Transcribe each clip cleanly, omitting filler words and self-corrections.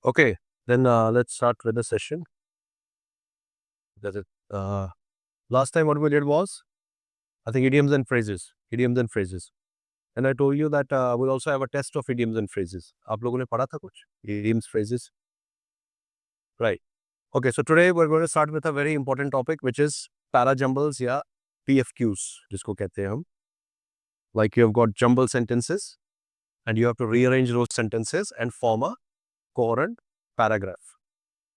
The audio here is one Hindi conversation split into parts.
Okay, then let's start with the session. That is, last time what we did was, I think idioms and phrases. And I told you that we'll also have a test of idioms and phrases. आप लोगों ने पढ़ा था कुछ? Idioms, phrases? Right. Okay, so today we're going to start with a very important topic, which is parajumbles या PFQs, जिसको कहते हैं हम. Like you have got jumble sentences, and you have to rearrange those sentences and form a coherent paragraph.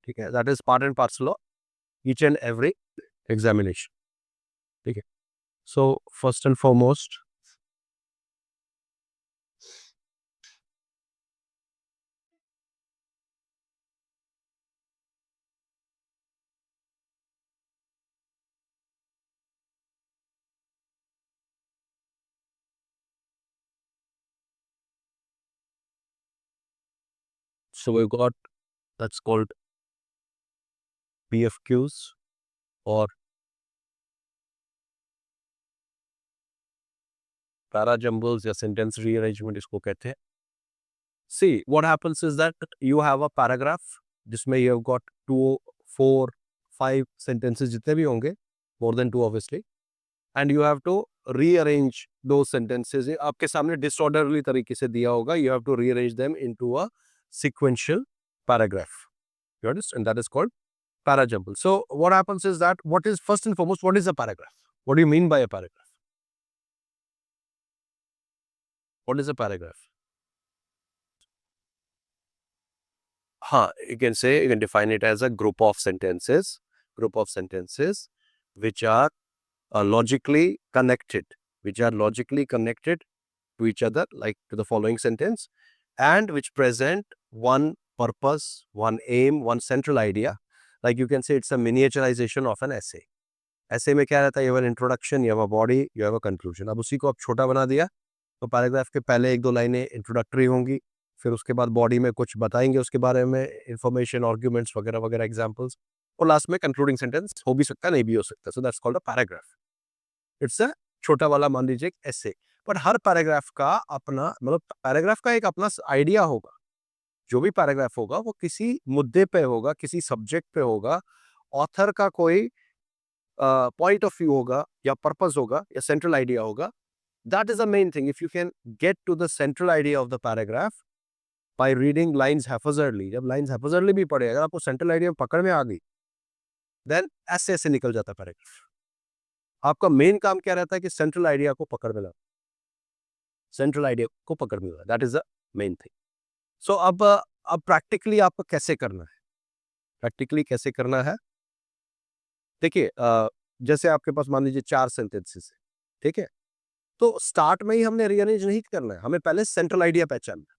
Okay, that is part and parcel of each and every examination. Okay. So first and foremost, so we've got that's called PFQs or parajumbles या sentence rearrangement इसको कहते हैं. See, what happens is that you have a paragraph जिसमें you have got 2, 4, 5 sentences जितने भी होंगे, more than 2 obviously, and you have to rearrange those sentences. आपके सामने disorderly तरीके से दिया होगा, you have to rearrange them into a sequential paragraph. You understand? That is called parajumble. So what happens is that what is first and foremost, what is a paragraph? What do you mean by a paragraph? What is a paragraph? You can define it as a group of sentences which are logically connected, to each other, like to the following sentence, and which present one purpose, one aim, one central idea. Like you can say it's a miniaturization of an essay. Essay में क्या रहता है? You have an introduction, you have a body, you have a conclusion. अब उसी को आप छोटा बना दिया तो पैराग्राफ के पहले 1-2 लाइनें इंट्रोडक्टरी होंगी, फिर उसके बाद बॉडी में कुछ बताएंगे उसके बारे में, इंफॉर्मेशन, आर्ग्यूमेंट्स वगैरह वगैरह एग्जांपल्स, और लास्ट में कंक्लूडिंग सेंटेंस हो भी सकता है, नहीं भी हो सकता. So that's called a paragraph. It's a छोटा वाला, मान लीजिए, एसे. बट हर पैराग्राफ का अपना, मतलब पैराग्राफ का एक अपना आइडिया होगा. जो भी पैराग्राफ होगा वो किसी मुद्दे पे होगा, किसी सब्जेक्ट पे होगा, ऑथर का कोई पॉइंट ऑफ व्यू होगा या पर्पस होगा या सेंट्रल आइडिया होगा. That is the main thing. If you can get to the central idea of the paragraph by reading lines haphazardly, जब लाइंस हैफजर्डली भी पढ़े, अगर आपको सेंट्रल आइडिया पकड़ में आ गई, देन ऐसे ऐसे निकल जाता पैराग्राफ. आपका मेन काम क्या रहता है कि सेंट्रल आइडिया को पकड़ में ला, that is the main thing. So अब प्रैक्टिकली आपको कैसे करना है? देखिए, जैसे आपके पास मान लीजिए 4 सेंटेंसेस है, ठीक है? तो स्टार्ट में ही हमने रीअरेंज नहीं करना है, हमें पहले सेंट्रल आइडिया पहचानना है.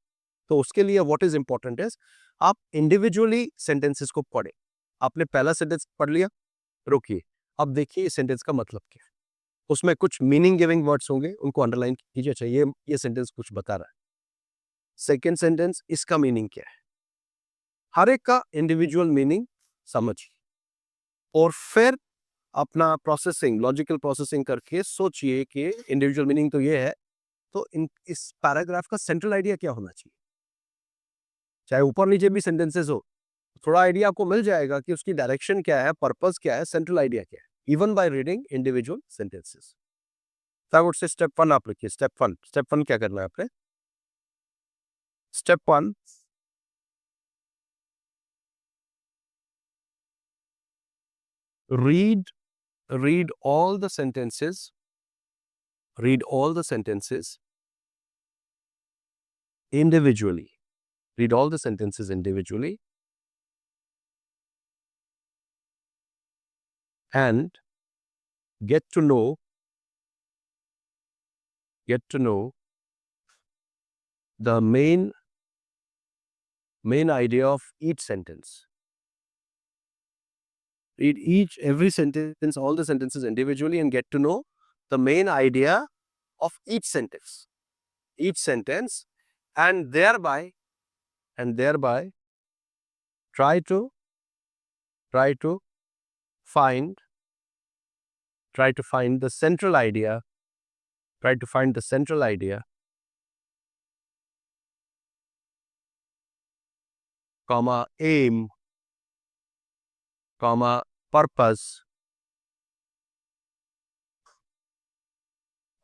तो उसके लिए व्हाट इज इंपॉर्टेंट इज, आप इंडिविजुअली सेंटेंसेस को पढ़े. आपने पहला सेंटेंस पढ़ लिया, रुकिए, अब देखिए इस सेंटेंस का मतलब क्या है. उसमें कुछ मीनिंग गिविंग वर्ड्स होंगे, उनको अंडरलाइन कीजिए. अच्छा, ये सेंटेंस कुछ बता रहा है. सेकेंड सेंटेंस, इसका मीनिंग क्या है? हर एक का इंडिविजुअल मीनिंग समझिए, और फिर अपना प्रोसेसिंग, लॉजिकल प्रोसेसिंग करके सोचिए कि इंडिविजुअल मीनिंग तो ये है, तो इस पैराग्राफ का सेंट्रल आइडिया क्या होना चाहिए. चाहे ऊपर नीचे भी सेंटेंसेस हो, थोड़ा आइडिया आपको मिल जाएगा कि उसकी डायरेक्शन क्या है, पर्पस क्या है, सेंट्रल आइडिया क्या है, even by reading individual sentences. I would say step 1 आप लिखिए. स्टेप 1 क्या करना है आपने? Step 1, read all the sentences individually. Read all the sentences individually and get to know the main idea of each sentence. Read every sentence, all the sentences individually, and get to know the main idea of each sentence, and thereby try to find the central idea. comma aim, comma purpose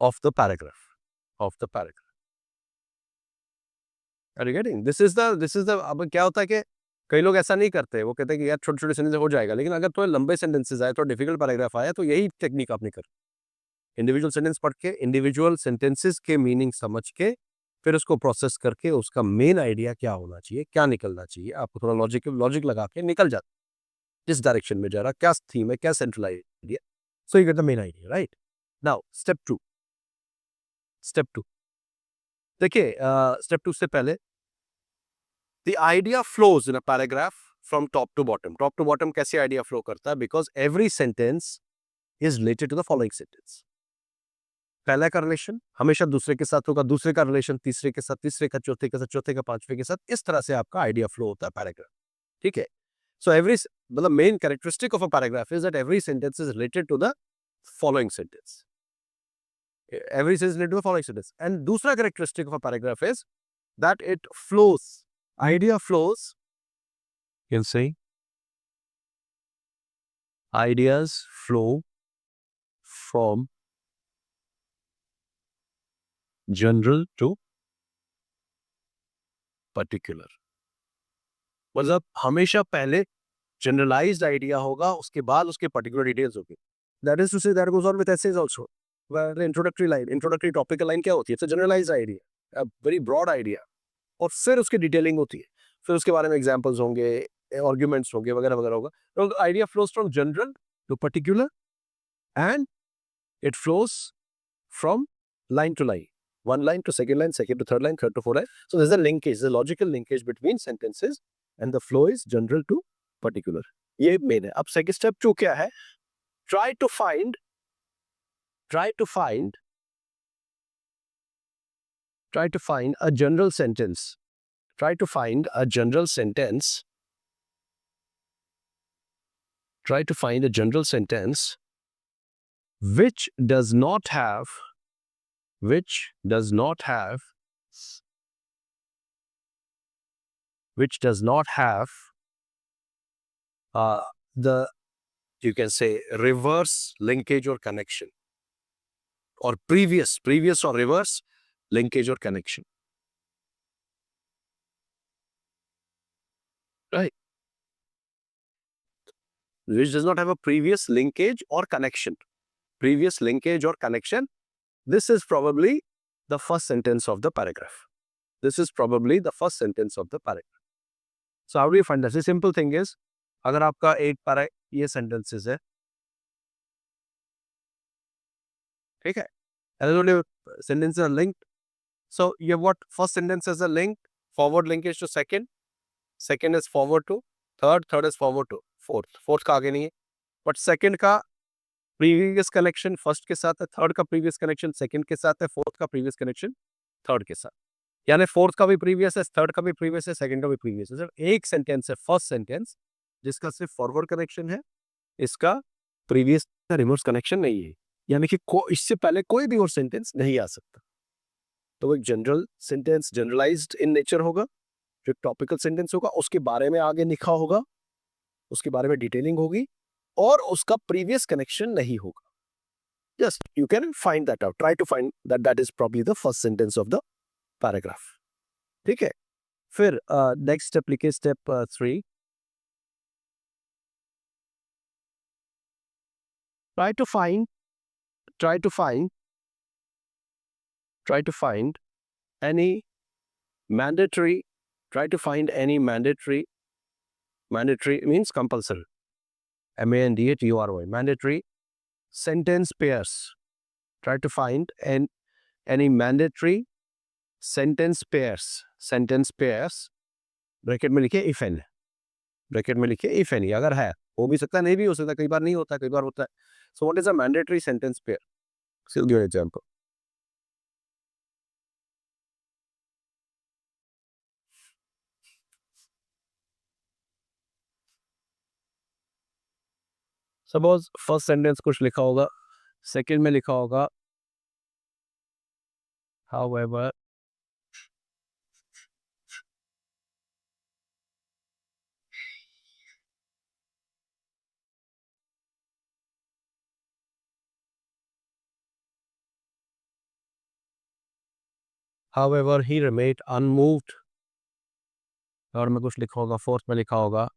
of the paragraph. Are you getting? This is the अब क्या होता है कि कई लोग ऐसा नहीं करते, वो कहते हैं कि यार छोटे-छोटे सेंटेंस हो जाएगा, लेकिन अगर थोड़े लंबे सेंटेंसेस आए, थोड़ा डिफिकल्ट पैराग्राफ आया, तो यही टेक्निक आपने कर इंडिविजुअल सेंटेंस पढ़ के, इंडिविजुअल सेंटेंसेस के मीनिंग समझ के, फिर उसको प्रोसेस करके उसका मेन आइडिया क्या होना चाहिए, क्या निकलना चाहिए, आपको थोड़ा लॉजिक लगा के निकल जाता है, किस डायरेक्शन में जा रहा, क्या थीम है, क्या central idea, so you get the main idea, right? Now step 2 देखिए, स्टेप 2 से पहले the idea flows in a paragraph from top to bottom कैसे आइडिया फ्लो करता है? Because every sentence is related to the following sentence. पहला का रिलेशन हमेशा दूसरे के साथ होगा, दूसरे का रिलेशन तीसरे के साथ, तीसरे का चौथे के साथ, चौथे का पांचवे के साथ, इस तरह से आपका आइडिया फ्लो होता है पैराग्राफ। ठीक है, सो एवरी मतलब main characteristic of a paragraph is that every sentence is related to the following sentence. Every sentence related to the following sentence. And दूसरा characteristic of a paragraph is that it flows, idea flows, you can say ideas flow from general to particular. मतलब हमेशा पहले जनरलाइज्ड आइडिया होगा, उसके बाद उसके पर्टिकुलर डिटेल्स होगी। That is to say that goes on with essays also. Introductory topical line क्या होती है? It's a generalized idea, a very broad idea, और फिर उसकी डिटेलिंग होती है, फिर उसके बारे में एग्जांपल्स होंगे, आर्गुमेंट्स होंगे, वगैरह वगैरह होगा। तो idea flows from general to particular and it flows from line to line. One line to second to third line, third to fourth line. So there's a linkage, there's a logical linkage between sentences and the flow is general to particular. ये main है। अब second step 2 क्या है? Try to find a general sentence. Try to find a general sentence. Try to find a general sentence which does not have which does not have the, you can say, reverse linkage or connection, or previous or reverse linkage or connection, right? Which does not have a previous linkage or connection. This is probably the first sentence of the paragraph. So how do you find that? The simple thing is, अगर आपका एक पैरा ये sentences है, ठीक है, sentences are linked. So you have what? First sentence is a link, forward linkage to second is forward to third is forward to fourth का आगे नहीं है, but second का previous connection first के साथ है, third का previous connection second के साथ है, fourth का previous connection third के साथ, यानी fourth का भी previous है, third का भी previous है, second का भी previous है। सिर्फ एक sentence है first sentence जिसका सिर्फ forward connection है, इसका previous का reverse connection नहीं है, यानी कि इससे पहले कोई भी और sentence नहीं आ सकता। तो एक general sentence generalized in nature होगा, जो टॉपिकल सेंटेंस होगा उसके बारे में आगे लिखा होगा, उसके बारे में डिटेलिंग होगी, और उसका प्रीवियस कनेक्शन नहीं होगा। Just you can find that out, try to find that is probably the first sentence of the paragraph. ठीक है, फिर नेक्स्ट स्टेप लिखे, step 3, try to find any mandatory mandatory means compulsory, mandatory mandatory sentence pairs. Try to find any mandatory sentence pairs bracket में लिखे if any, अगर है, हो भी सकता है, नहीं भी हो सकता, कई बार नहीं होता, कई बार होता है। So what is a mandatory sentence pair? So I'll give an example. Suppose first sentence कुछ लिखा होगा, second में लिखा होगा however however he remained unmoved. और मैं कुछ लिखा होगा, फोर्थ में लिखा होगा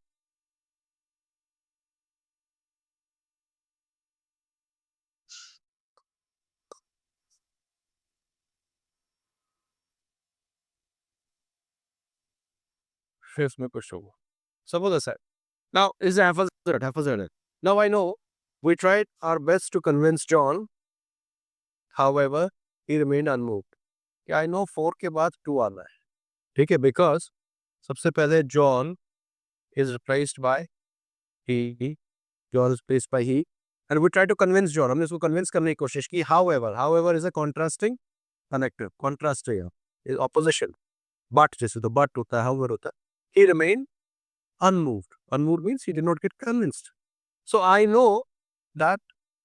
fifth में कुछ होगा. Suppose I said, now is the haphazard. Now I know we tried our best to convince John, however he remained unmoved. I know 4 के बाद 2 आना है, ठीक है, because सबसे पहले John is replaced by he, John is replaced by he, and we try to convince John. हमने इसको convince करने की कोशिश की. However is a contrasting connective, contrast है यहाँ, is opposition. But जैसे तो but होता है, however होता है. He remained unmoved. Unmoved means he did not get convinced. So I know that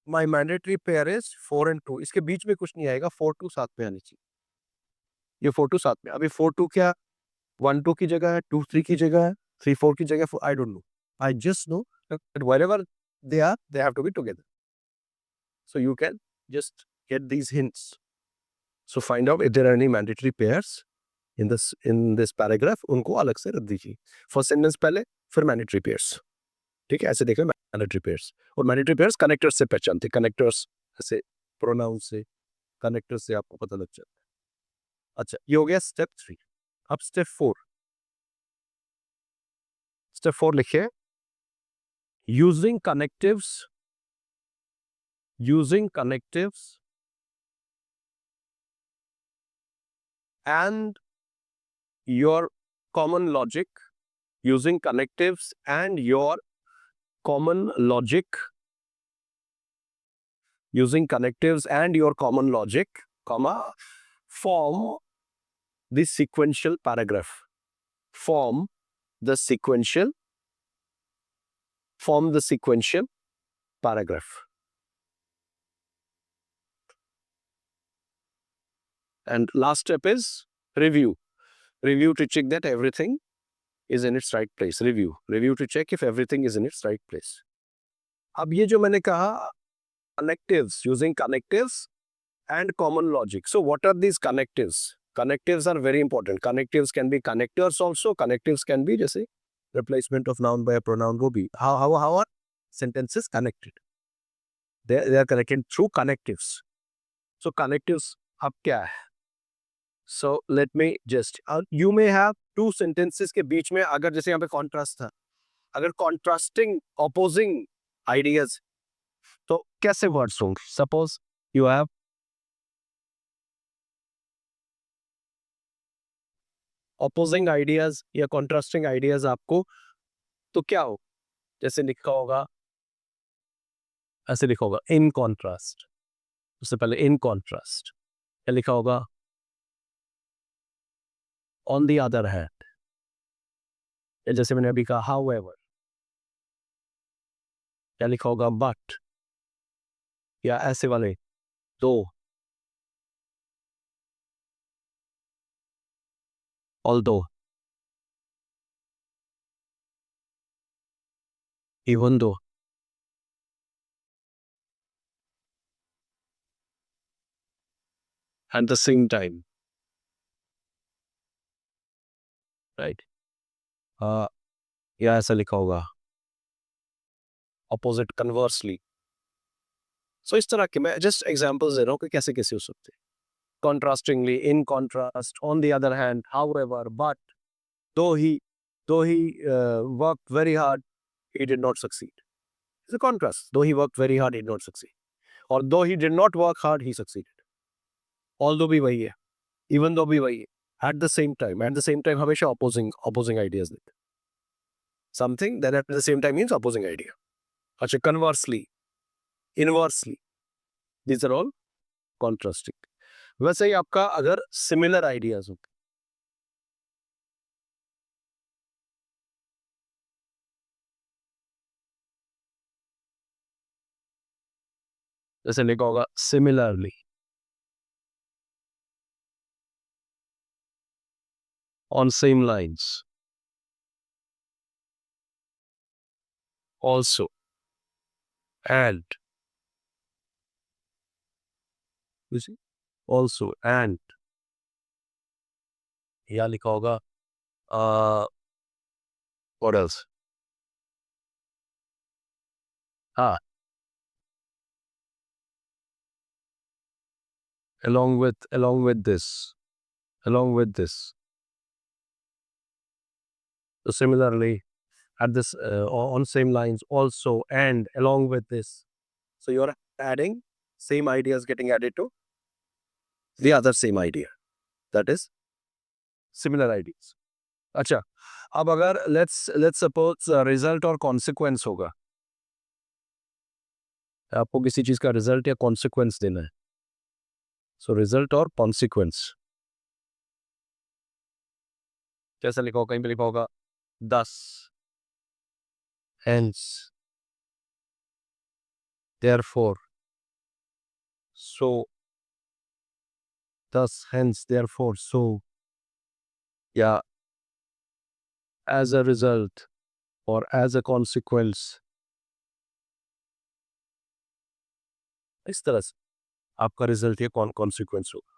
my mandatory pair is 4 and 2. इसके बीच में कुछ नहीं आएगा. 4 2 साथ में आनी चाहिए. ये 4 2 साथ में. अभी 4 2 क्या 1 2 की जगह है, 2 3 की जगह है, 3 4 की जगह. I don't know. I just know that wherever they are, they have to be together. So you can just get these hints. So find out if there are any mandatory pairs in this paragraph. उनको अलग से रख दीजिए. First sentence पहले, फिर mandatory pairs. ठीक है, ऐसे देखो mandatory pairs. और mandatory pairs connectors से पहचानते. Connectors ऐसे pronouns से, connectors से आपको पता लग जाता है. अच्छा, ये हो गया step 3. अब step 4. Step 4 लिखिए. Using connectives and your common logic. Using connectives and your common logic. Using connectives and your common logic, comma, form the sequential paragraph. Form the sequential paragraph. And last step is review. Review to check that everything is in its right place. Review to check if everything is in its right place. अब ये जो मैंने कहा connectives, using connectives and common logic. So what are these connectives? Connectives are very important. Connectives can be connectors also. Connectives can be जैसे replacement of noun by a pronoun वो भी. How are sentences connected? They are connected through connectives. So connectives अब क्या है? So let me just you may have two sentences के बीच में अगर जैसे यहाँ पे contrast था, अगर contrasting opposing ideas तो कैसे words होंगे? Suppose you have opposing ideas या contrasting ideas आपको तो क्या हो? जैसे लिखा होगा ऐसे लिखा होगा in contrast. उससे पहले in contrast क्या लिखा होगा? On the other hand. या जैसे मैंने अभी कहा however क्या लिखा होगा? but या ऐसे वाले though, although, even though. At the same time, right? या ऐसा लिखा होगा opposite conversely. So इस तरह के मैं just examples दे रहा हूँ कि कैसे कैसे हो सकते हैं. Contrastingly, in contrast, on the other hand, however, but, though he worked very hard, he did not succeed. It's a contrast. Though he worked very hard, he did not succeed. Or though he did not work hard, he succeeded. Although भी वही है, even though भी वही है. At the same time हमेशा opposing ideas देते. Something that at the same time means opposing idea. अच्छा, conversely, inversely, these are all contrasting. वैसे ही आपका अगर similar ideas हो, जैसे लिखा होगा similarly, on same lines, also, and, you see, also, and, या लिखा होगा what else? हाँ, along with this. So similarly, at this on same lines also and along with this. So you're adding same ideas getting added to the other same idea. That is similar ideas. अच्छा, अब अगर let's suppose रिजल्ट और कॉन्सिक्वेंस होगा, आपको किसी चीज का रिजल्ट या कॉन्सिक्वेंस देना है. सो रिजल्ट और कॉन्सिक्वेंस कैसा लिखा होगा? कहीं पे लिखा होगा 10 hence therefore so 10 hence therefore so या as a result or as a consequence. इस तरह से आपका रिजल्ट या कॉन्सिक्वेंस होगा.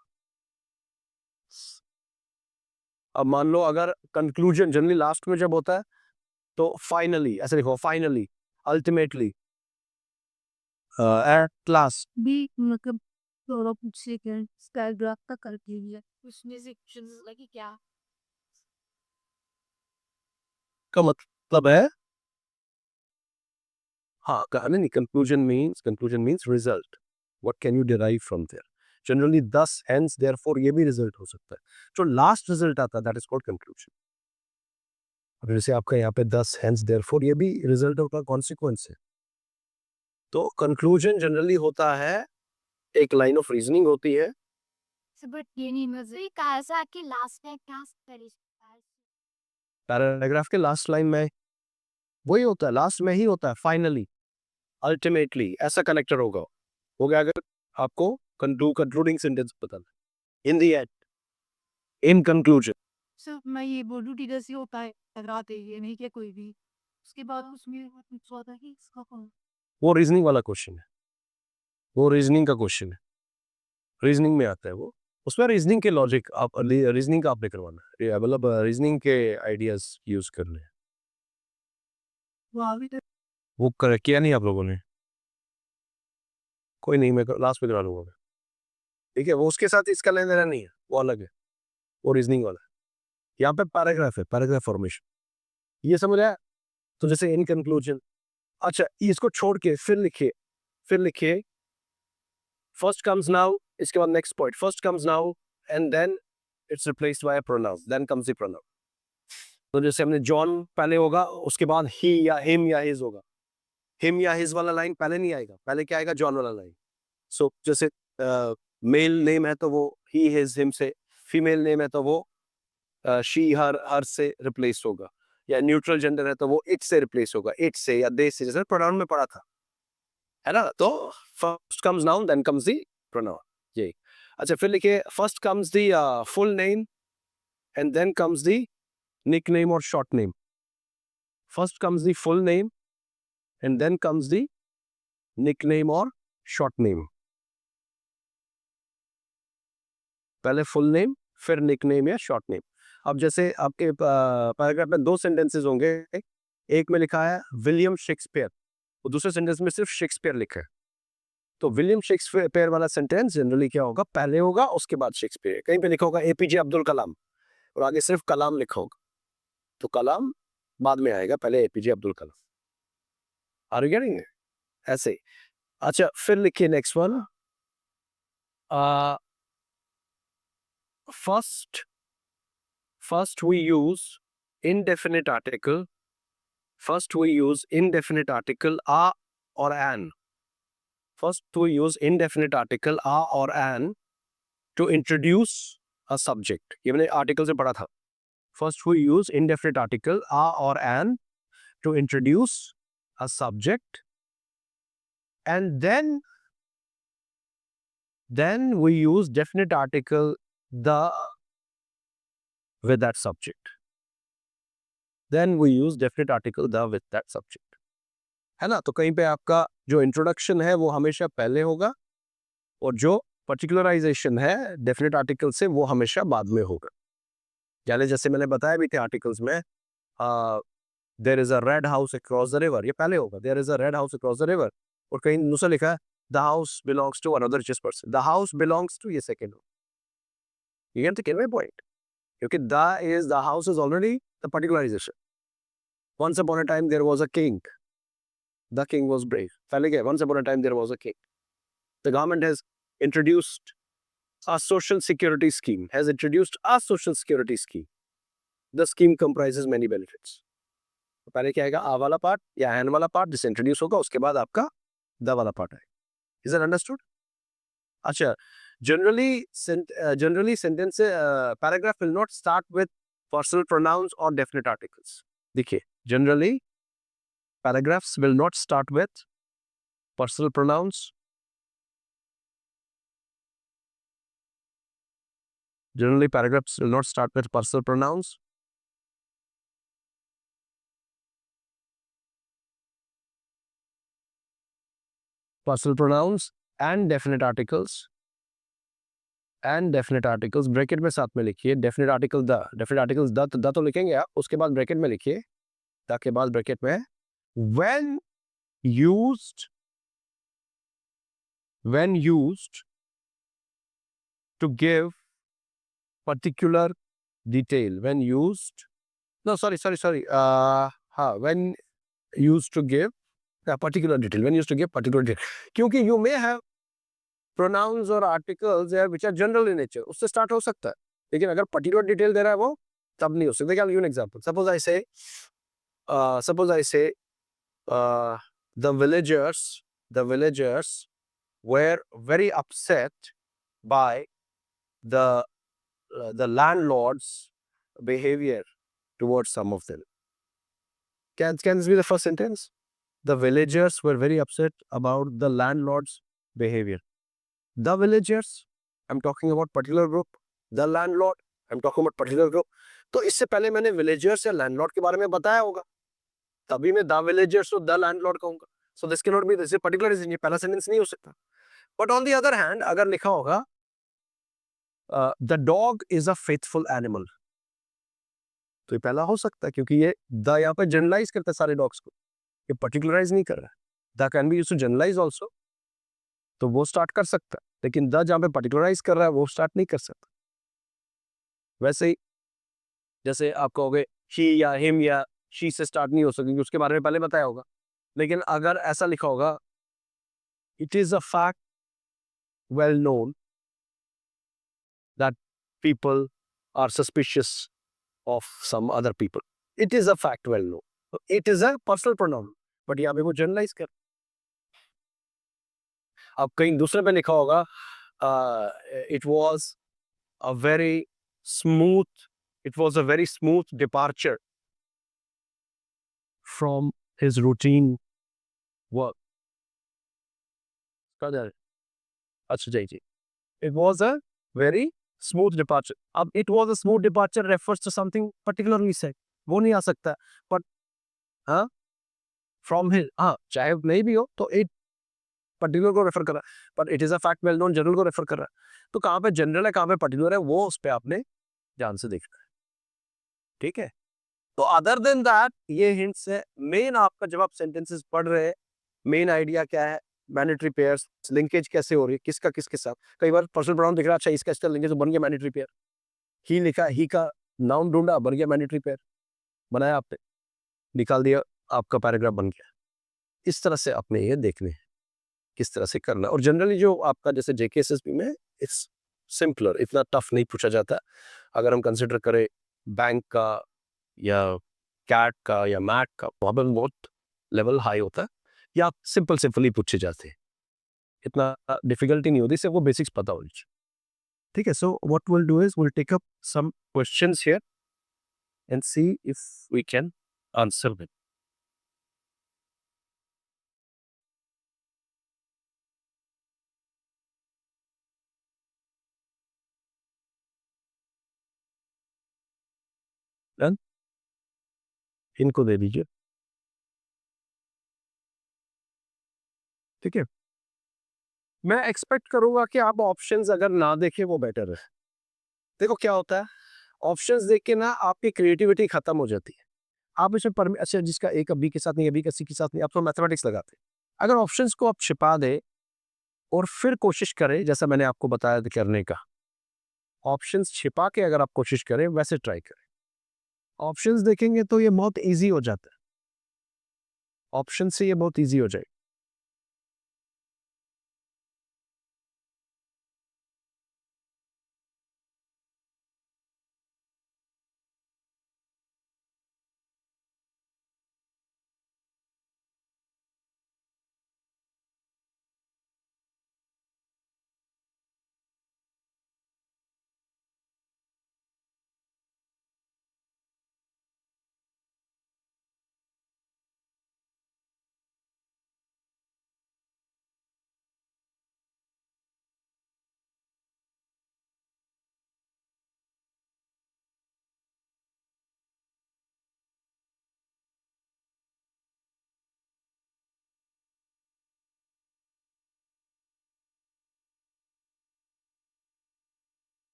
अब मान लो अगर कंक्लूजन जनरली लास्ट में जब होता है तो फाइनली ऐसे लिखो, फाइनली, अल्टीमेटली, एट लास्ट. भी मतलब थोड़ा पूछे क्या पैराग्राफ का करके लिया उसमें सेक्शंस लगी क्या का मतलब है हाँ, नहीं, conclusion means result. What can you derive from there. Generally 10 hence therefore ये भी रिजल्ट हो सकता है. जो लास्ट रिजल्ट आता है दैट इज कॉल्ड कंक्लूजन. अब जैसे आपका यहाँ पे 10 हेंस देयरफॉर ये भी रिजल्ट का कॉन्सिक्वेंस है. तो कंक्लूजन जनरली होता है एक लाइन ऑफ रीजनिंग होती है. बट ये नहीं मजे कहा सा कि लास्ट में क्या करी पैराग्राफ के लास्ट लाइन में वही होता है, लास्ट में ही होता है, फाइनली, अल्टीमेटली, ऐसा कनेक्टर होगा. हो गया अगर आपको कंक्लूडिंग सेंटेंस पता है. In the end, in conclusion. Sir मैं ये बोलूँ टीचर से होता है टकराते ये नहीं कि कोई भी उसके बाद उसमें कुछ होता है कि इसका कौन वो रीजनिंग वाला क्वेश्चन है, वो रीजनिंग का क्वेश्चन है, रीजनिंग में आता है वो. उसमें रीजनिंग के लॉजिक आप रीजनिंग का आपने करवाना है, मतलब रीजनिंग के आइडियाज यूज करने हैं. वहाँ भी वो कर किया नहीं आप लोगों ने? कोई नहीं, मैं लास्ट में करा लूंगा मैं. ठीक है, वो उसके साथ इसका लेना देना नहीं है, वो अलग है, वो रीजनिंग वाला है. यहाँ पे पैराग्राफ है, पैराग्राफ फॉर्मेशन, ये समझ आया. तो जैसे इन कंक्लूजन, अच्छा इसको छोड़ के फिर लिखिए फर्स्ट कम्स नाउ, इसके बाद next point, first comes now and then it's replaced by pronoun, then comes the pronoun. तो जैसे हमने जॉन पहले होगा, उसके बाद ही या हिम या हिज होगा. हिम या हिज वाला लाइन पहले नहीं आएगा, पहले क्या आएगा? जॉन वाला लाइन. सो जैसे मेल नेम है तो वो ही हिज हिम से, फीमेल नेम है तो वो शी हर से रिप्लेस होगा, या न्यूट्रल जेंडर है तो वो इट से रिप्लेस होगा, इट से या दे से, जैसे प्रोनाउन में पढ़ा था, है ना. तो first comes noun then comes the pronoun, ये. अच्छा फिर लिखिए first comes the full name and then comes the nickname और short name. First comes the full name and then comes the nickname और शॉर्ट नेम. पहले फुल नेम फिर निकनेम या शॉर्ट नेम. अब जैसे आपके पैराग्राफ में 2 सेंटेंसेस होंगे, एक में लिखा है विलियम शेक्सपियर, और दूसरे सेंटेंस में सिर्फ शेक्सपियर लिखा है. तो विलियम शेक्सपियर वाला सेंटेंस जनरली क्या होगा? पहले होगा उसके बाद शेक्सपियर. कहीं पे लिखा होगा एपीजे अब्दुल कलाम और आगे सिर्फ कलाम लिखा होगा, तो कलाम बाद में आएगा, पहले APJ Abdul Kalam. Are you getting? ऐसे. अच्छा फिर लिखिए next one, first we use indefinite article, a or an. First we use indefinite article a or an to introduce a subject. ये मैंने आर्टिकल से पढ़ा था. First we use indefinite article a or an to introduce a subject, and then we use definite article the with that subject. Then we use definite article the with that subject. है ना. तो कहीं पे आपका जो इंट्रोडक्शन है वो हमेशा पहले होगा, और जो पर्टिकुलराइजेशन है डेफिनेट आर्टिकल से वो हमेशा बाद में होगा. यानी जैसे मैंने बताया भी थे आर्टिकल्स में, there is a red house across the river, ये पहले होगा, there is a red house across the river, और कहीं दूसरा लिखा है the house belongs to another richest person, the house belongs to, ये सेकंड हो, you get the convey point, क्योंकि the is the house is already the particularisation. once upon a time there was a king, the king was brave, पहले क्या, once upon a time there was a king. The government has introduced a social security scheme, has introduced a social security scheme. The scheme comprises many benefits. तो पहले क्या आएगा, आ वाला पार्ट या एन वाला पार्ट जिसे इंट्रोड्यूस होगा, उसके बाद आपका द वाला पार्ट है. Is it understood? अच्छा, generally sentence paragraph will not start with personal pronouns और डेफिनेट आर्टिकल्स. देखिए, generally paragraphs will not start with personal pronouns, generally paragraphs will not start with personal pronouns, personal pronouns and definite articles, and definite articles. Bracket में साथ में लिखिए definite article the, definite articles the तो लिखेंगे आप, उसके बाद ब्रैकेट में लिखिए, द के बाद ब्रैकेट में when used to give particular detail, when used, no sorry हाँ, when used to give a particular detail, when used to give particular detail, क्योंकि you may have pronouns और articles है which are general in nature, उससे start हो सकता है, लेकिन अगर particular detail दे रहा है वो तब नहीं हो सकता. I'll give you an example. Suppose I say the villagers were very upset by the landlord's behavior towards some of them. Can this be the first sentence? The villagers were very upset about the landlord's behavior. The villagers, I'm talking about particular group. The landlord, I'm talking about particular group. तो इससे पहले मैंने villagers या landlord के बारे में बताया होगा, तभी मैं the villagers और the landlord कहूंगा. So this cannot be, this is particularization, ये पहला sentence नहीं हो सकता. But on the other hand, अगर लिखा होगा the dog is a faithful animal, तो ये पहला हो सकता है, क्योंकि ये द यहाँ पे जनरलाइज करता है सारे डॉग्स को, ये पर्टिकुलराइज नहीं कर रहा है. The can be used to generalize also, तो वो स्टार्ट कर सकता है, लेकिन द जहाँ पे पर्टिकुलराइज कर रहा है वो स्टार्ट नहीं कर सकता. वैसे ही जैसे आप कहोगे ही या हिम या शी से स्टार्ट नहीं हो सकेगी, उसके बारे में पहले बताया होगा, लेकिन अगर ऐसा लिखा होगा it is a fact well known that people are suspicious of some other people, it is a fact well known, it is a personal pronoun, but यहाँ पे वो जनरलाइज कर. अब कहीं दूसरे पे लिखा होगा it was a very smooth, it was a very smooth departure from his routine work. अच्छा जी, it was a very smooth departure. अब it was a smooth departure refers to something particularly said, वो नहीं आ सकता. but हाँ, from his, हाँ चाहे नहीं भी हो तो it पर्टिकुलर को रेफर कर रहा है, but it is a fact well known general को रेफर कर रहा है. तो कहाँ पे जनरल है कहाँ पे पर्टिकुलर है, वो उस पे आपने ध्यान से देखना है. ठीक है, तो अदर देन दैट ये हिंट्स है. मेन आपका जब आप सेंटेंसेस पढ़ रहे हैं, मेन आइडिया क्या है, मैनेटरी पेयर्स, लिंकेज कैसे हो रही है, किसका किसके साथ. कई बार पर्सनल प्रोनाउन दिख रहा है, अच्छा इसका इसका लिंकेज बन गया मैनेटरी पेयर. ही लिखा, ही का नाउन ढूंढा, बन गया मैनेटरी पेयर, बनाया आपने, निकाल दिया, आपका पैराग्राफ बन गया. इस तरह से आपने ये देखने हैं किस तरह से करना. और जनरली जो आपका जैसे जेकेएसएसबी में इट्स सिंपलर, इतना टफ नहीं पूछा जाता. अगर हम कंसिडर करें बैंक का या कैट का या मैट का, वहाँ पर बहुत लेवल हाई होता है, या सिंपली पूछे जाते हैं, इतना डिफिकल्टी नहीं होती, सिर्फ वो बेसिक्स पता होनी चाहिए. ठीक है, so what will do is will take up some questions here and see if we can answer them. Done, इनको दे दीजिए. ठीक है, मैं एक्सपेक्ट करूंगा कि आप ऑप्शंस अगर ना देखें वो बेटर है. देखो क्या होता है, ऑप्शंस देख के ना आपकी क्रिएटिविटी खत्म हो जाती है। आप इसमें अच्छा जिसका ए का बी के साथ नहीं है, बी का सी के साथ नहीं, आप तो मैथमेटिक्स लगाते हैं। अगर ऑप्शंस को आप छिपा दें और फिर कोशिश करें, जैसा मैंने आपको बताया था करने का, ऑप्शंस छिपा के अगर आप कोशिश करें वैसे ट्राई करें। ऑप्शंस देखेंगे तो ये बहुत ईज़ी हो जाता है। ऑप्शन से ये बहुत ईज़ी हो जाएगा।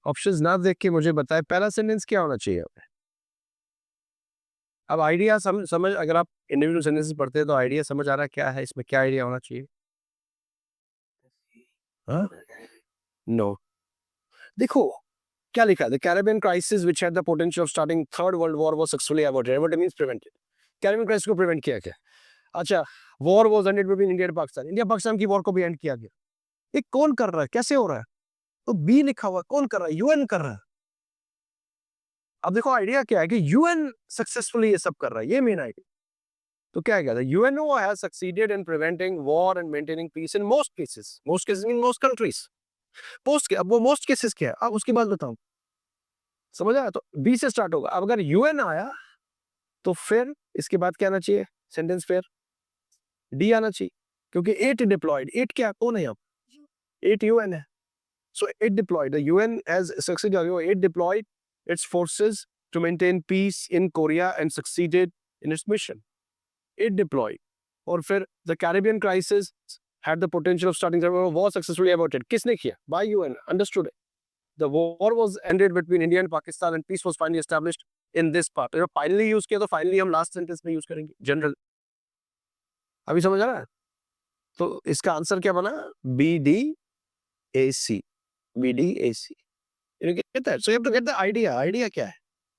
ऑप्शंस ना देख के मुझे बताएं पहला सेंटेंस क्या होना चाहिए हमें। अब आइडिया समझ अगर आप इंडिविजुअल सेंटेंसेस पढ़ते हैं तो आइडिया समझ आ रहा है क्या है इसमें, क्या आइडिया होना चाहिए? हाँ? नो। देखो क्या लिखा है, the Caribbean crisis which had the potential of starting third world war was successfully avoided. What means prevented? Caribbean crisis को प्रिवेंट किया गया। अच्छा, war was ended between India and Pakistan. India Pakistan की वॉर को भी एंड किया गया। ये कौन कर रहा है, कैसे हो रहा है? तो बी लिखा हुआ है, कौन कर रहा है? यूएन कर रहा है। अब देखो आइडिया क्या है कि यूएन सक्सेसफुली ये सब कर रहा है, ये मेन आइडिया। तो क्या कहता है, UNO has succeeded in preventing war and maintaining peace in most cases. Most cases mean most countries. Post अब वो मोस्ट केसेस क्या है, अब उसकी बात बताऊं। समझ आया? तो बी से स्टार्ट होगा। अब अगर यूएन आया तो फिर इसके बाद क्या आना चाहिए सेंटेंस, फिर डी आना चाहिए, क्योंकि एट डिप्लॉयड। एट क्या कौन है यहाँ? एट यूएन है। So it deployed, the UN has succeeded, it deployed its forces to maintain peace in Korea and succeeded in its mission. It deployed. और फिर the Caribbean crisis had the potential of starting the war, was successfully averted. किसने किया? By UN. Understood it. The war was ended between India and Pakistan and peace was finally established in this part. जब finally यूज किया तो finally हम last sentence में यूज करेंगे जनरल। अभी समझ आ रहा है? तो इसका आंसर क्या बना? B D A C. B D A C. You get that? So you have to get the idea. Idea क्या है?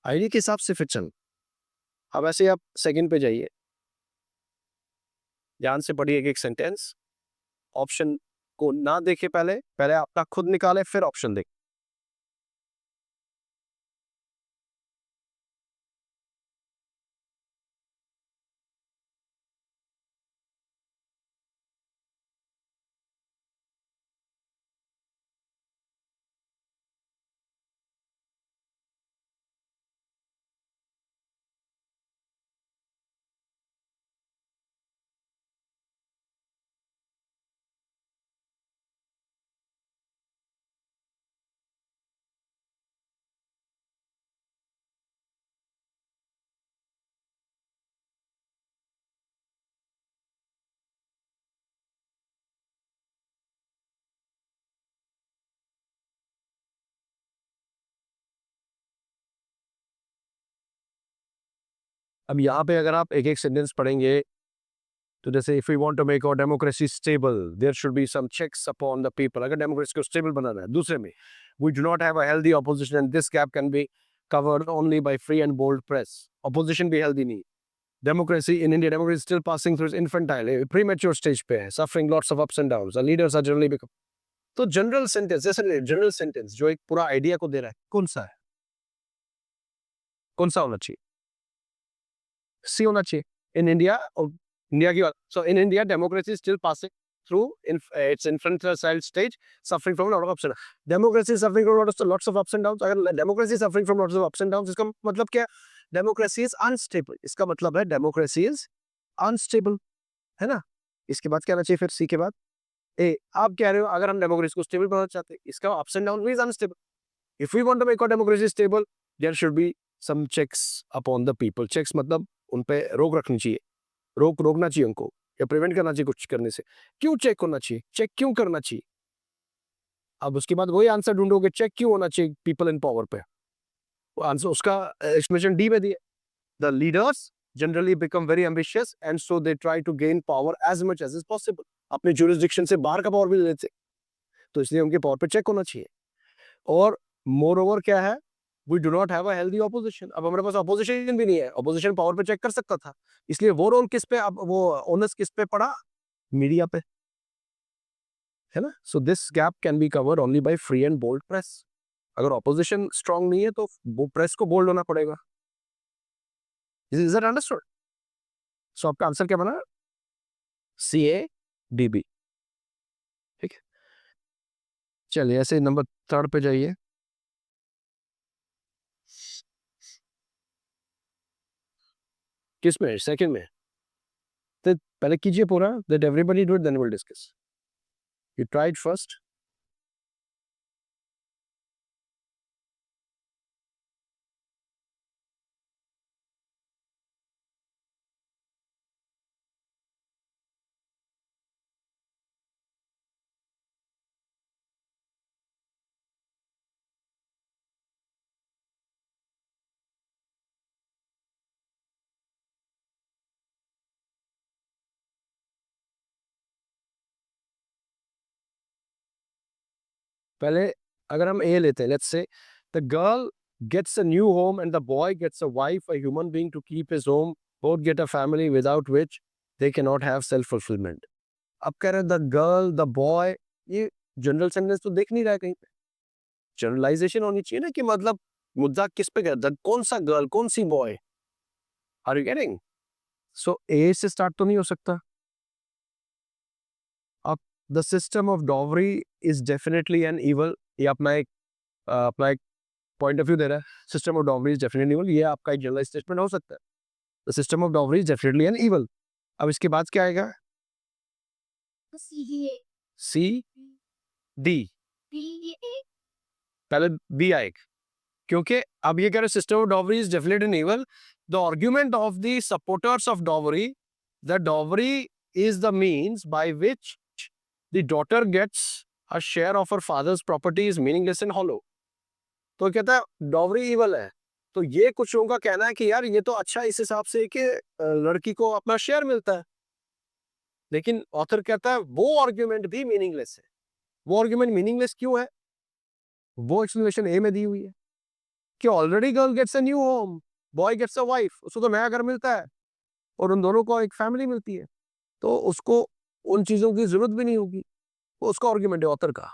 आइडिया के हिसाब से फिर चल। अब ऐसे आप सेकंड पे जाइए, ध्यान से पढ़िए एक सेंटेंस। ऑप्शन को ना देखे, पहले पहले अपना खुद निकाले फिर ऑप्शन देखे। अब यहाँ पे अगर आप एक एक सेंटेंस पढ़ेंगे तो जैसे if you want to make our democracy stable there should be some checks upon the people. अगर डेमोक्रेसी को स्टेबल बनाना है। दूसरे में we do not have a healthy opposition and this gap can be covered only by free and bold press. Opposition भी हेल्दी नहीं। Democracy in India, democracy still passing through infantile premature stage पे है, suffering lots of ups and downs, leaders are generally become. तो जनरल सेंटेंस, जैसे जनरल सेंटेंस जो एक पूरा आइडिया को दे रहा है, कौन सा है? कौन सा होना चाहिए? सी होना चाहिए। इन इंडिया, इंडिया की बात, so in India democracy still passing through its infantile stage, suffering from a lot of ups and downs. Democracy is suffering from lots of ups and downs. अगर democracy is suffering from lots of ups and downs, इसका मतलब क्या है? Democracy is unstable. इसका मतलब है democracy is unstable, है ना? इसके बाद क्या आना चाहिए फिर सी के बाद? ए, आप कह रहे हो अगर हम डेमोक्रेसी को स्टेबल बनाना चाहते हैं, इसका अप्स एंड डाउन भी is unstable. If we want to make our democracy stable there should be some checks upon the people. Checks मतलब उन पे रोक रखनी चाहिए, रोकना चाहिए उनको, या प्रिवेंट करना चाहिए कुछ करने से। क्यों चेक करना चाहिए? चेक क्यों करना चाहिए? अब उसके बाद वही आंसर ढूंढोगे, चेक क्यों होना चाहिए पीपल इन पावर पे, वो आंसर उसका एक्सप्लेनेशन डी में दिया, the leaders generally become very ambitious and so they try to gain power as much as is possible, अपने जुरिस्डिक्शन से बाहर का पावर भी ले लेते, तो इसलिए उनके पावर पे चेक होना चाहिए। और मोर ओवर क्या है, we do not have a healthy opposition, अब हमारे पास ऑपोजिशन भी नहीं है, ऑपोजिशन पावर पे चेक कर सकता था, इसलिए वो रोल किस पे, अब वो ओनस किस पे पड़ा, मीडिया पे, है ना। So this gap can be covered only by free and bold press. अगर ऑपोजिशन स्ट्रांग नहीं है तो वो प्रेस को बोल्ड होना पड़ेगा। Is it understood? सो आपका आंसर क्या बना, सी ए डी बी, ठीक है। चलिए ऐसे नंबर 3 पे जाइए। किस में, सेकंड में? तो पहले कीजिए पूरा, that everybody do it then will discuss. You tried first. पहले अगर हम ए लेते हैं, let's say the girl gets a new home and the boy gets a wife, a human being to keep his home, both get a family without which they can not have self fulfilment. अब कह रहे हैं द गर्ल द बॉय, ये जनरल सेंटेंस तो देख नहीं रहा है कहीं पे, जनरलाइजेशन होनी चाहिए ना, कि मतलब मुद्दा किस पे गया, कौन सा गर्ल कौन सी बॉय, आर यू गेटिंग? सो ए से स्टार्ट तो नहीं हो सकता। अब the system of dowry is definitely an evil, ये अपना एक पॉइंट ऑफ व्यू दे रहा है, system of dowry is definitely evil, ये आपका एक जनरल स्टेटमेंट हो सकता है, the system of dowry is definitely an evil. अब इसके बाद क्या आएगा, सी डी, पहले बी आएगा, क्योंकि अब ये कह रहे system of dowry is definitely an evil, the argument of the supporters of dowry, the dowry is the means by which the daughter gets a share of her father's property is meaningless and hollow. तो कहता है डॉवरी इवल है, तो ये कुछ लोगों का कहना है कि यार ये तो अच्छा इस हिसाब से कि लड़की को अपना शेयर मिलता है, लेकिन ऑथर कहता है वो आर्ग्यूमेंट भी मीनिंगलेस है। वो आर्ग्यूमेंट मीनिंगलेस क्यों है, वो एक्सप्लेनेशन ए में दी हुई है, कि already girl gets a new home, boy gets a wife, उसको तो नया घर मिलता है और उन दोनों को एक फैमिली मिलती है, तो उसको उन चीजों की जरूरत भी नहीं होगी, वो उसका आर्ग्यूमेंट है ऑथर का,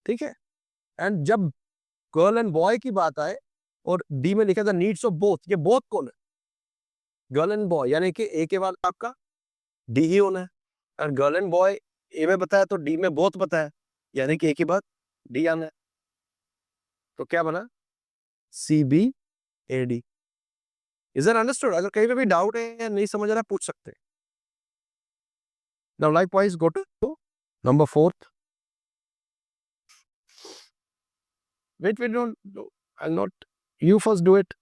ठीक है। एंड जब गर्ल एंड बॉय की बात आए और डी में लिखा था नीड्स ऑफ बोथ, ये बोथ कौन है, गर्ल एंड बॉय, यानी कि ए के बाद आपका डी ही होना है, और गर्ल एंड बॉय ए में बताया तो डी में बोथ बताया, यानी कि ए के बाद डी आना है, तो क्या बना, C B A D. Is that understood? अगर कहीं पे भी डाउट है या नहीं समझ आ रहा है पूछ सकते हैं। Now likewise go to number 4। Wait wait don't, I not, you first do it,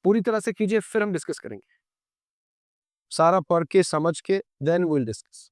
पूरी तरह से कीजिए फिर हम डिस्कस करेंगे, सारा पढ़ के समझ के देन वी विल डिस्कस।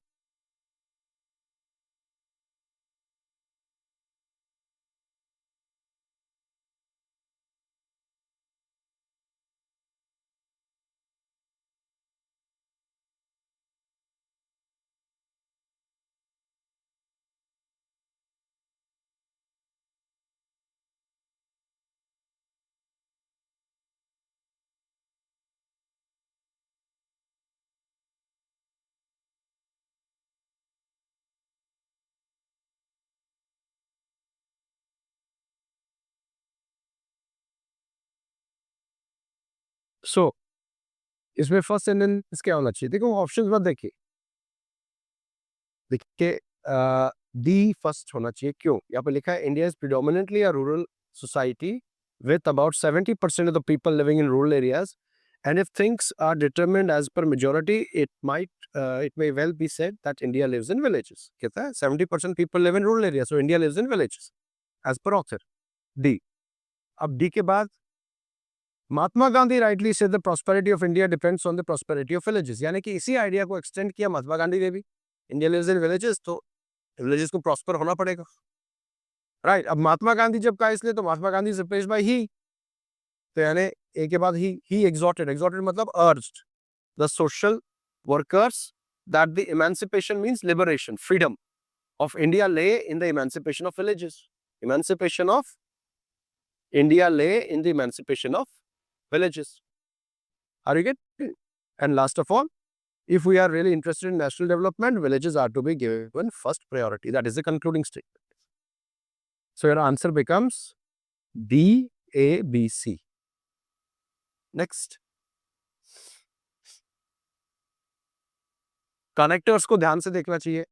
सो इसमें फर्स्ट सेंटेंस क्या होना चाहिए, देखो ऑप्शंस मत देखिए, देखिए डी फर्स्ट होना चाहिए, क्यों, यहाँ पे लिखा है India is predominantly a rural society with about 70% of the people living in rural areas, and if things are determined as per majority, it may well be said that India lives in villages. कहता है 70% people live in rural areas, so India lives in villages as per author D। अब D के बाद Mahatma Gandhi rightly said the prosperity of India depends on the prosperity of villages, यानी कि इसी आइडिया को एक्सटेंड किया महात्मा गांधी ने भी, इंडिया लिव्स इन विलेजेस, तो विलेजेस को प्रॉस्पर होना पड़ेगा, राइट, अब महात्मा गांधी जब कहा इसलिए तो महात्मा गांधी रिप्लेस्ड बाय ही, तो यानी ए के बाद ही एग्जॉर्टेड मतलब urged the social workers that the emancipation means liberation, freedom of India lay in the emancipation of villages. Emancipation of India lay in the emancipation of villages. Are you getting? And last of all, if we are really interested in national development, villages are to be given first priority. That is the concluding statement. So your answer becomes D, A, B, C. Next. Connectors को ध्यान से देखना चाहिए.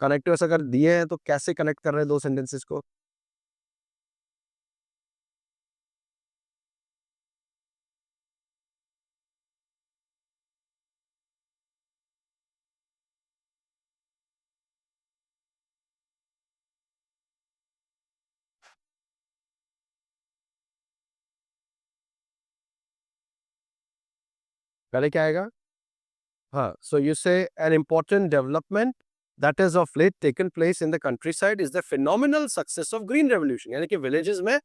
कनेक्टर्स अगर दिए हैं तो कैसे कनेक्ट कर रहे हैं दो सेंटेंसेस को. पहले क्या आएगा? हाँ, so you say an important development that is of late taken place in the countryside is the phenomenal success of green revolution. यानी कि villages में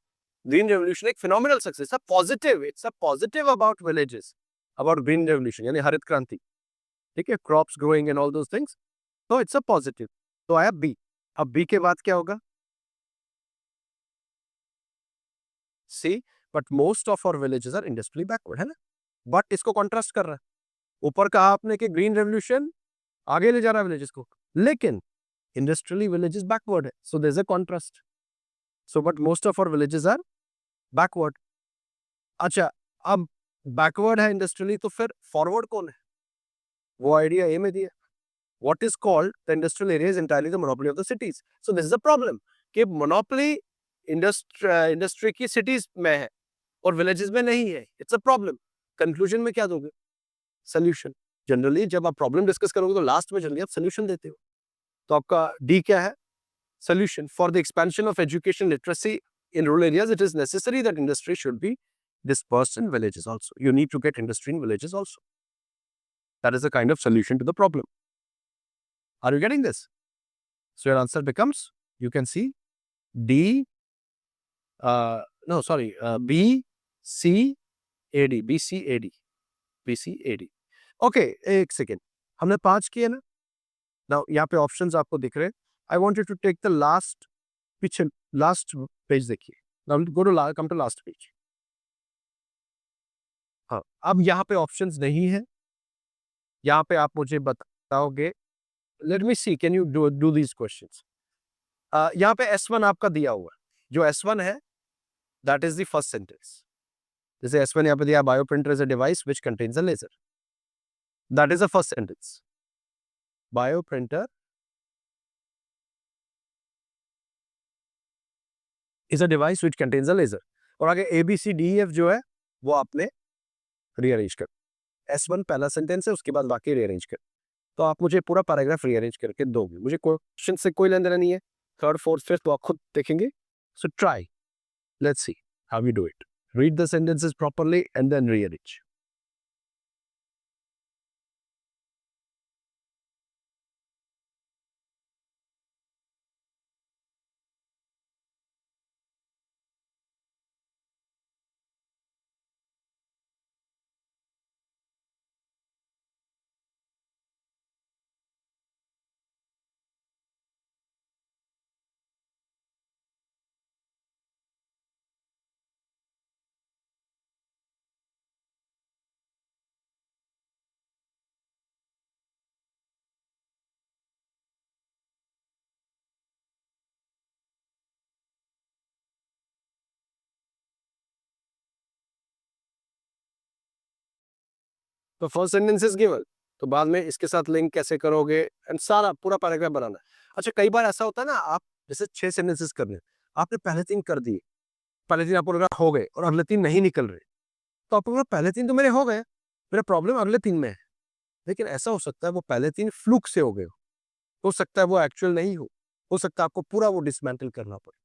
green revolution एक phenomenal success, a positive, it's a positive about villages, about green revolution यानी हरित क्रांति, ठीक है, crops growing and all those things, so it's a positive. तो आया B. अब B के बाद क्या होगा? C, but most of our villages are industrially backward, है ना? But इसको contrast कर रहा है. ऊपर कहा आपने कि ग्रीन रेवोल्यूशन आगे ले जा रहा है विलेजेस को, लेकिन इंडस्ट्रियली विलेजेस बैकवर्ड है, so there is a contrast. So but most of our villages are backward. अच्छा, अब बैकवर्ड है इंडस्ट्रियली, तो फिर फॉरवर्ड कौन है? वो आइडिया ए में दिया. What is called the industrial area is entirely the monopoly of the cities. So this is a problem कि मोनोपोली इंडस्ट्री की सिटीज में है और विलेजेस में नहीं है. It's a problem. कंक्लूजन में क्या दोगे? सोल्यूशन. जनरली जब आप प्रॉब्लम डिस्कस करोगे तो लास्ट में जनरली आप सोल्यूशन देते हो. तो आपका डी क्या है? Solution. For the expansion of education literacy in rural areas it is necessary that industry should be dispersed in villages also. You need to get industry in villages also. That is a kind of solution to the problem. Are you getting this? So your answer becomes, you can see D, B, C, A, D, B, C, A, D, B, C, A, D. Okay, एक सेकेंड, हमने 5 किए ना. नाउ यहाँ पे ऑप्शंस आपको दिख रहे हैं. I want you to take the last page देखिए. Now go to come to last page. हाँ, अब यहाँ पे ऑप्शंस नहीं है. यहाँ पे आप मुझे बताओगे. Let me see, can you do these questions. यहाँ पे S1 आपका दिया हुआ है. जो S1 है that is the first sentence. जैसे S1 यहाँ पे दिया, bioprinter is a device which contains a laser. That is the first sentence. Bioprinter is a device which contains a laser. और आगे A, B, C, D, E, F जो है वो आपने रीअरेंज कर. S1 पहला सेंटेंस है, उसके बाद बाकी रीअरेंज कर. तो आप मुझे पूरा पैराग्राफ रीअरेंज करके दोगे. मुझे क्वेश्चन से कोई लेना देना नहीं है. थर्ड, फोर्थ, फिफ्थ तो आप खुद देखेंगे. So try. Let's see how you do it. Read the sentences properly and then rearrange. तो फर्स्ट सेंटेंस इज गिवन, तो बाद में इसके साथ लिंक कैसे करोगे एंड सारा पूरा पैराग्राफ बनाना है. अच्छा, कई बार ऐसा होता है ना, आप जैसे 6 सेंटेंसेस करने, आपने पहले 3 कर दिए, पहले 3 आपको लगा हो गए और अगले 3 नहीं निकल रहे, तो आपको लगा पहले 3 तो मेरे हो गए, मेरा प्रॉब्लम अगले 3 में है. लेकिन ऐसा हो सकता है वो पहले 3 फ्लूक से हो गए हो सकता है वो एक्चुअल नहीं हो सकता है आपको पूरा वो डिसमेंटल करना पड़े.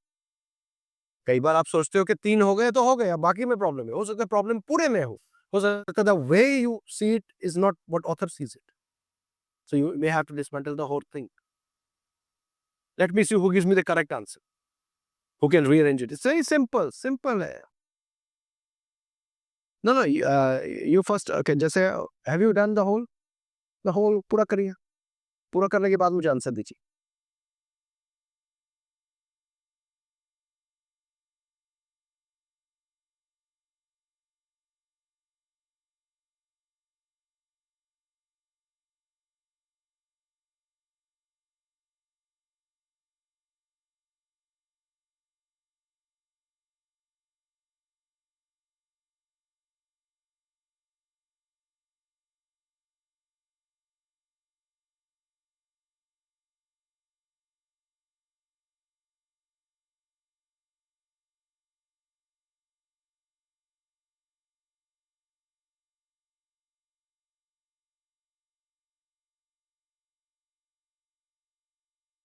कई बार आप सोचते हो कि 3 हो गए तो हो गए, अब बाकी में प्रॉब्लम है. हो सकता है प्रॉब्लम पूरे में हो सकता है the way you see it is not what author sees it. So you may have to dismantle the whole thing. Let me see who gives me the correct answer. who can rearrange it. It's very simple है. No, you first, okay, जैसे have you done the whole पूरा करिए, पूरा करने के बाद मुझे आंसर दीजिए.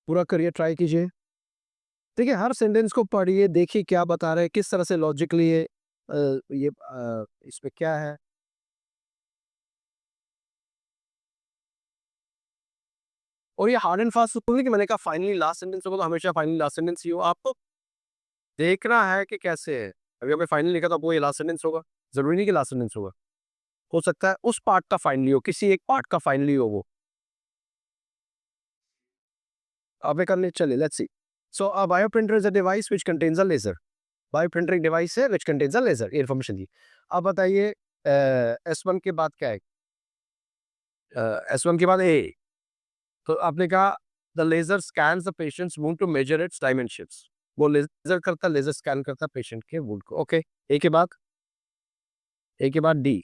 पूरा करिए, ट्राई कीजिए. ठीक है, हर सेंटेंस को पढ़िए, देखिए क्या बता रहे हैं, किस तरह से लॉजिकली ये इसमें क्या है. और ये हार्ड एंड फास्ट रूल नहीं कि मैंने कहा फाइनली लास्ट सेंटेंस होगा तो हमेशा फाइनली लास्ट सेंटेंस ही हो. आपको देखना है कि कैसे है. अभी आपने फाइनली लिखा तो वो ये लास्ट सेंटेंस होगा, जरूरी नहीं कि लास्ट सेंटेंस होगा. हो सकता है उस पार्ट का फाइनली हो, किसी एक पार्ट का फाइनली हो वो. अब कर ले, चलिए, let's see. So a bioprinter is a device which contains a laser. Bioprinter एक डिवाइस है व्हिच कंटेन्स अ लेजर. ये इन्फॉर्मेशन दी. अब बताइए S1 के बाद क्या है. S1 के बाद ए. तो आपने कहा the laser scans the patient's wound to measure its dimensions. वो लेजर करता, लेजर स्कैन करता पेशेंट के वुंड को. ओके, ए के बाद D.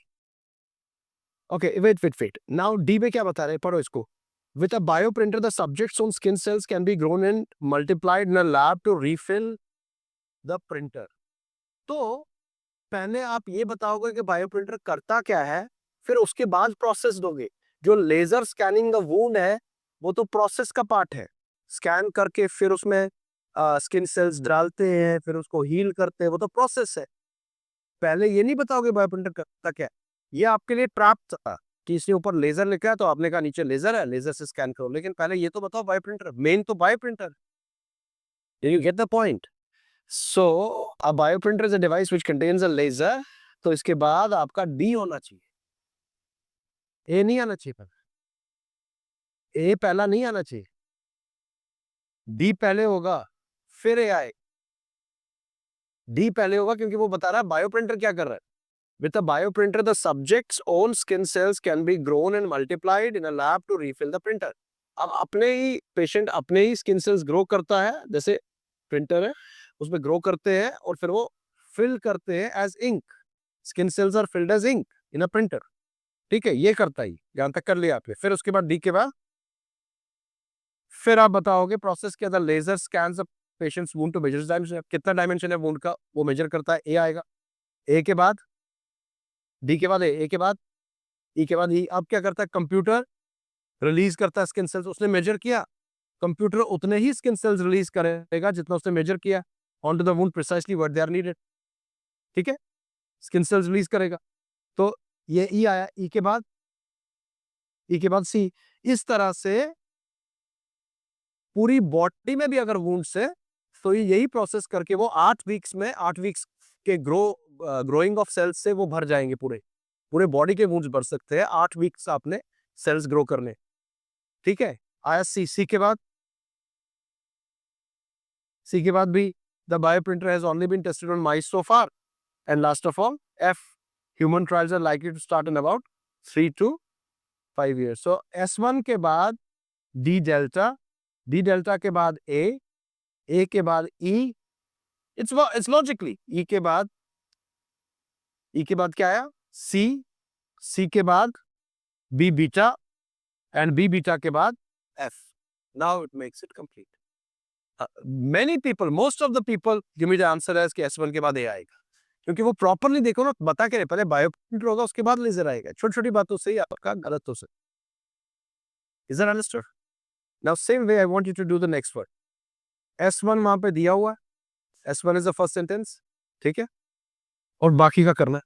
Okay, wait. Now D में क्या बता रहे हैं, पढ़ो इसको. With a bioprinter, the subject's own skin cells can be grown and multiplied in a lab to refill the printer. तो पहले आप ये बताओगे कि बायोप्रिंटर करता क्या है, फिर उसके बाद प्रोसेस दोगे. जो लेजर स्कैनिंग द वूंड है वो तो प्रोसेस का पार्ट है. स्कैन करके फिर उसमें स्किन सेल्स डालते हैं, फिर उसको हील करते हैं, वो तो प्रोसेस है. पहले ये नहीं बताओगे बायोप्रिंटर करता क्या है. ये आपके लिए ट्रैप था कि इसके ऊपर लेजर लिखा है तो आपने कहा नीचे लेजर है, लेजर से स्कैन करो. लेकिन पहले ये तो बताओ बायोप्रिंटर, मेन तो bioprinter. You get the point. So a bioprinter is a device which contains a laser. तो इसके बाद आपका डी होना चाहिए, ए नहीं आना चाहिए. पहले ए पहला नहीं आना चाहिए, डी पहले होगा फिर ए आए. डी पहले होगा क्योंकि वो बता रहा है बायोप्रिंटर क्या कर रहा है. With a bioprinter, the subject's own skin cells can be grown and multiplied in a lab to refill the printer. अब अपने ही पेशेंट अपने ही स्किन सेल्स ग्रो करता है, जैसे प्रिंटर है उसमें ग्रो करते हैं और फिर वो फिल करते हैं as ink. Skin cells are filled as ink in a printer. ठीक है, ये करता ही, यहां तक कर लिया आपने. फिर उसके बाद डी के बाद फिर आप बताओगे प्रोसेस क्या था. Laser scans a patient's wound to measure dimension. कितना डायमेंशन है वुंड का वो मेजर करता है, ए आएगा. ए के बाद डी के बाद ए के बाद ई के बाद ई. अब क्या करता है कंप्यूटर, रिलीज करता है स्किन सेल्स. उसने मेजर किया, कंप्यूटर उतने ही स्किन सेल्स रिलीज करेगा जितना उसने मेजर किया on to the wound precisely what they are needed. ठीक है, स्किन सेल्स रिलीज करेगा. तो ये ई आया. ई के बाद सी. इस तरह से पूरी बॉडी में भी अगर वुंड से, तो यही प्रोसेस करके वो 8 वीक्स के ग्रोइंग ऑफ सेल्स से वो भर जाएंगे. पूरे बॉडी के वुंड्स भर सकते हैं 8 वीक्स आपने सेल्स ग्रो करने. ठीक है, आया सी. सी के बाद भी the bioprinter has only been tested on mice so far. And last of all F, human trials are likely to start in about 3 to 5 years. सो S1 के बाद डी डेल्टा के बाद ए के बाद ई. It's logically. ई के बाद क्या आया, सी के बाद B beta and B beta के बाद F. Now it makes it complete. many people, most of the people give me the answer as कि S1 के बाद ए आएगा. क्योंकि वो प्रॉपरली देखो ना, बता के पहले बायोप्रिंटर होगा उसके बाद लेजर आएगा. छोटी-छोटी बातों से ही आपका गलत हो सकता. Is that understood? Now same way I want you to do the next word. S1 वहां पे दिया हुआ है. S1 is the first sentence. ठीक है, और बाकी का करना है.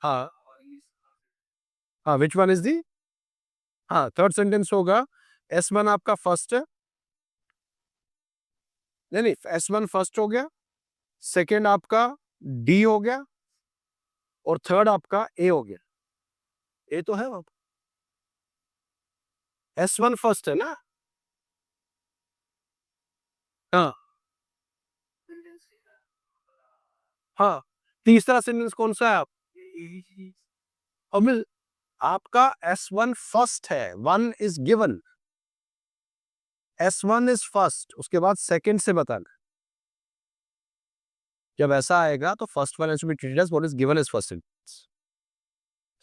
हाँ हाँ, which one is the, हाँ, थर्ड सेंटेंस होगा. S1 आपका फर्स्ट है, नहीं नहीं, S1 फर्स्ट हो गया, सेकेंड आपका D हो गया, और थर्ड आपका A हो गया। A तो है वहां, S1 फर्स्ट है ना। हाँ हाँ, तीसरा सेंटेंस कौन सा है आप? अमिल, आपका S1 फर्स्ट है, 1 is given, S1 is first, उसके बाद सेकंड से बताना। जब ऐसा आएगा तो first one has to be treated as what is given as first sentence.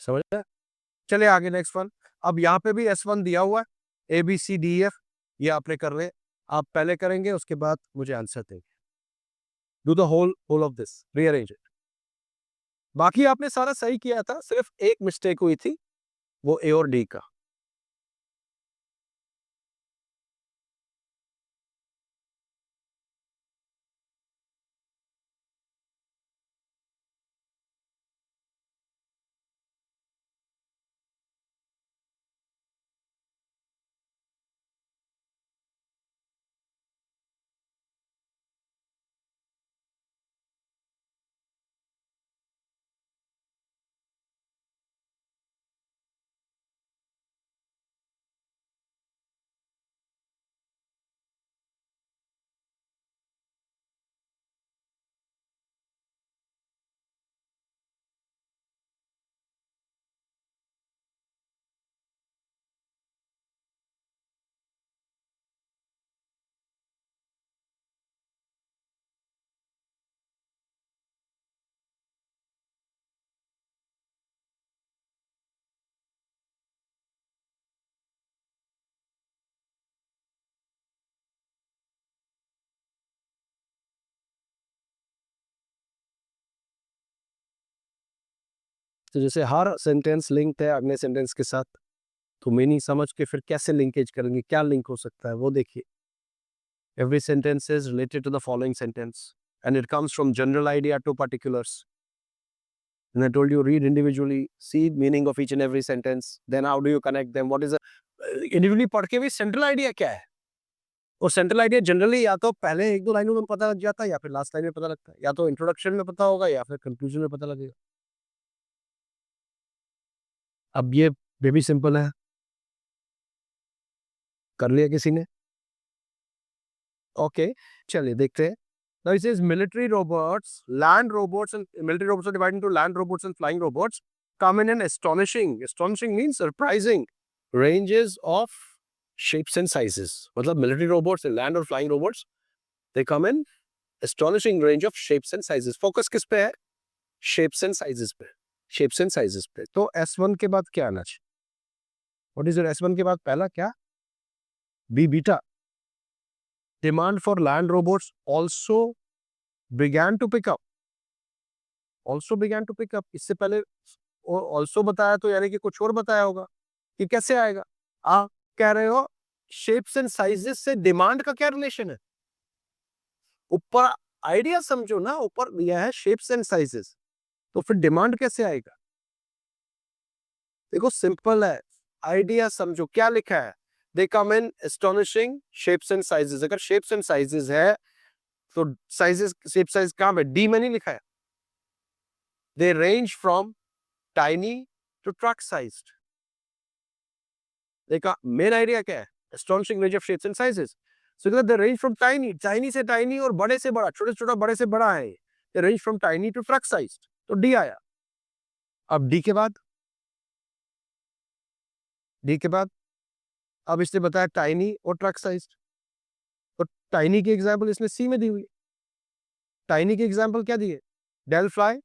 समझ रहे हैं? चलिए आगे नेक्स्ट वन। अब यहाँ पे भी S1 दिया हुआ है, ABCDEF, ये आपने कर रहे, आप पहले करेंगे उसके बाद मुझे आंसर देंगे। Do the whole of this, rearrange it. बाकी आपने सारा सही किया था, सिर्फ एक मिस्टेक हुई थी, वो A और D का। तो जैसे हर सेंटेंस लिंक्ड है अगले सेंटेंस के साथ, तो मीनिंग समझ के फिर कैसे लिंकेज करेंगे, क्या लिंक हो सकता है वो देखिए। Every sentence is related to the following sentence and it comes from general idea to particulars. And I told you, read individually, see meaning of each and every sentence, then how do you connect them, what is a individually पढ़ के भी central idea क्या है, और central idea जनरली या तो पहले एक दो लाइनों में पता लग जाता है या फिर लास्ट लाइन में पता लगता है, या तो इंट्रोडक्शन में पता होगा या फिर कंक्लूजन में पता लगेगा। अब ये बेबी सिंपल है, कर लिया किसी ने? ओके, चलिए देखते हैं। Now it says military robots, land robots, and military robots are divided into land robots and flying robots. Come in an astonishing means surprising ranges of shapes and sizes. मतलब military robots and land or flying robots, they come in astonishing range of shapes and sizes. Focus किस पे है? Shapes and sizes पे. Shapes and sizes पे. तो S1 के बाद क्या आना चाहिए? What is your S1 के बाद पहला क्या? B beta. Demand for land robots also began to pick up. Also began to pick up. इससे पहले also बताया तो यानी कि कुछ और बताया होगा कि कैसे आएगा। आप कह रहे हो शेप्स एंड साइजेस से डिमांड का क्या रिलेशन है? ऊपर आइडिया समझो ना, ऊपर दिया है शेप्स एंड साइजेस, तो फिर डिमांड कैसे आएगा? देखो सिंपल है, आइडिया समझो, क्या लिखा है? दे कम इन एस्टोनिशिंग शेप्स एंड साइजेस। अगर शेप्स एंड साइजेस है तो साइजेस, शेप साइज कहां पे? डी में नहीं लिखा है। They range from tiny to truck sized. देखा मेन आइडिया क्या है? astonishing range of shapes and sizes. So they range from tiny से tiny और बड़े से बड़ा, छोटे से छोटा, बड़े से बड़ा है। They range from tiny to truck sized. तो D आया। अब D के बाद, D के बाद अब इसने बताया टाइनी और ट्रक साइज, तो टाइनी की एग्जांपल इसने सी में दी हुई। टाइनी की एग्जांपल क्या दी है? डेल फ्लाई,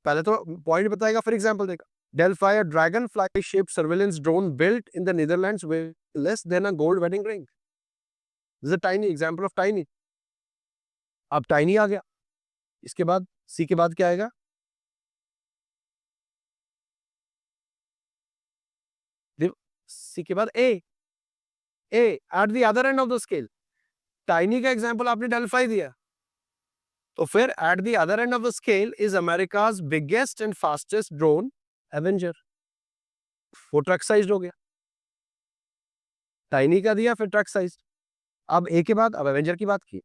पहले तो पॉइंट बताएगा फिर एग्जांपल देगा। DelFly, a dragonfly shaped surveillance drone built in the Netherlands with less than a gold wedding ring. This is a tiny example of tiny. अब टाइनी आ गया, इसके बाद सी के बाद क्या आएगा? सी के बाद A at the other end of the scale. Tiny का एग्जांपल आपने डेल्फाई दिया, तो फिर at the other end of the scale is America's biggest and fastest drone Avenger. वो ट्रक साइज हो गया, टाइनी का दिया फिर ट्रक साइज। अब ए के बाद अब एवेंजर की बात की,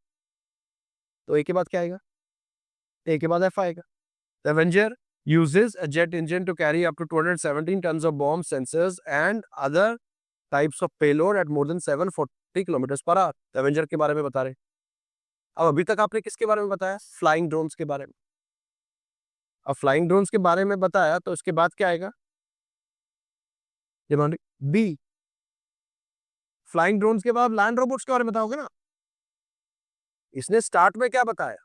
तो ए के बाद क्या आएगा? ए के बाद एफ आएगा. The Avenger uses a jet engine to carry up to 217 tons of bombs, sensors and other types of payload at more than 740 kilometers per hour. The Avenger के बारे में बता रहे हैं. अब अभी तक आपने किसके बारे में बताया? फ्लाइंग ड्रोन्स के बारे में. अब फ्लाइंग ड्रोन्स के बारे में बताया तो इसके बाद क्या आएगा? बी. फ्लाइंग ड्रोन्स के बाद लैंड रोबोट्स के बारे में बताओगे ना. इसने स्टार्ट में क्या बताया?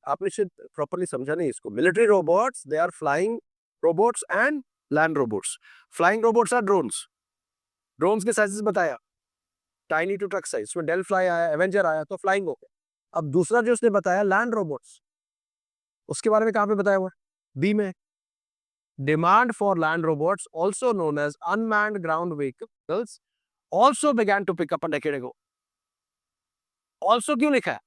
आपने शायद प्रॉपर्ली समझा नहीं इसको. Military robots, they are flying robots and land robots. Flying robots are drones. Drones के साइजेस बताया, टाइनी टू ट्रक साइज. उसमें डेल फ्लाई आया, एवेंजर आया, तो फ्लाइंग हो गया. अब दूसरा जो उसने बताया लैंड रोबोट्स, उसके बारे में कहां पे बताया हुआ है? बी में. Demand for land robots, also known as unmanned ground vehicles, also began to pick up a decade ago. Also क्यों लिखा है?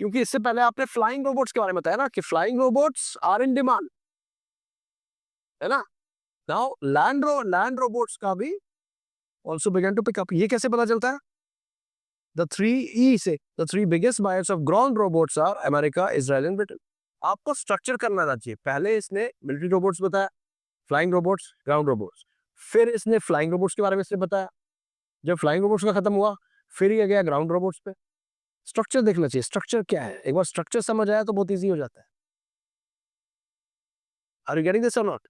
क्योंकि इससे पहले आपने फ्लाइंग रोबोट्स के बारे में बताया ना कि flying robots are in demand, है ना. नाउ लैंड रोबोट्स का भी also began to pick up. ये कैसे पता चलता है? The three biggest buyers of ground robots are America, Israel and Britain. आपको स्ट्रक्चर करना आना चाहिए. पहले इसने मिलिट्री रोबोट्स बताया, फ्लाइंग रोबोट्स, ग्राउंड रोबोट्स. फिर इसने फ्लाइंग रोबोट्स के बारे में इसने बताया. जब फ्लाइंग रोबोट्स का खत्म हुआ, फिर ये गया ग्राउंड रोबोट्स पे. स्ट्रक्चर देखना चाहिए. स्ट्रक्चर क्या है? एक बार स्ट्रक्चर समझ आया तो बहुत इजी हो जाता है. आर यू गेटिंग दिस और नॉट?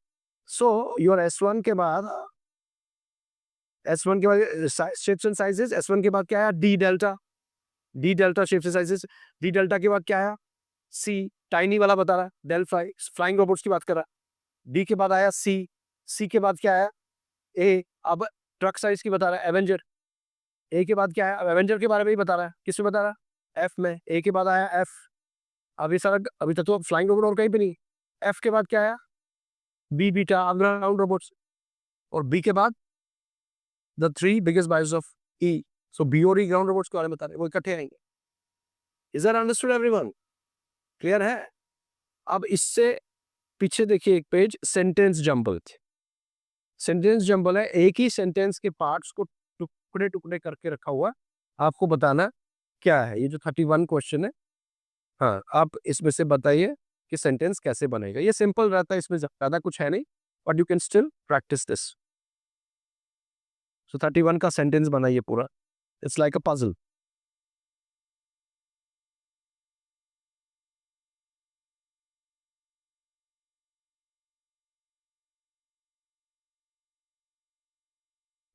सो योर S1 के बाद शेप्स एंड साइजेस. S1 के बाद क्या आया? D delta shapes and sizes. D delta के बाद क्या आया? सी, टाइनी वाला बता रहा है, डेल फ्लाई, फ्लाइंग रोबोट्स की बात कर रहा है. डी के बाद आया सी के बाद क्या आया? ए. अब ट्रक साइज की बता रहा है, एवेंजर. ए के बाद क्या है? अब एवेंजर के बारे में ही बता रहा है. किस में बता रहा है? एफ में. ए के बाद आया एफ. अभी तक तो फ्लाइंग रोबोट और कहीं पे नहीं. एफ के बाद क्या आया? B beta, ground robots. और बी के बाद the three biggest buyers of E. So B और ई ग्राउंड रोबोट्स के बारे में बता रहे हैं, वो इकट्ठे आएंगे. Is that understood everyone? Clear है? अब इससे पीछे देखिए एक page, sentence jumble. Sentence jumble है, एक ही सेंटेंस के पार्ट्स को टुकड़े टुकड़े करके रखा हुआ. आपको बताना क्या है. ये जो 31 क्वेश्चन है, हाँ, आप इसमें से बताइए कि सेंटेंस कैसे बनेगा. ये सिंपल रहता है, इसमें ज्यादा कुछ है नहीं, but you can still practice this. So 31 का सेंटेंस बनाइए पूरा. It's like a puzzle.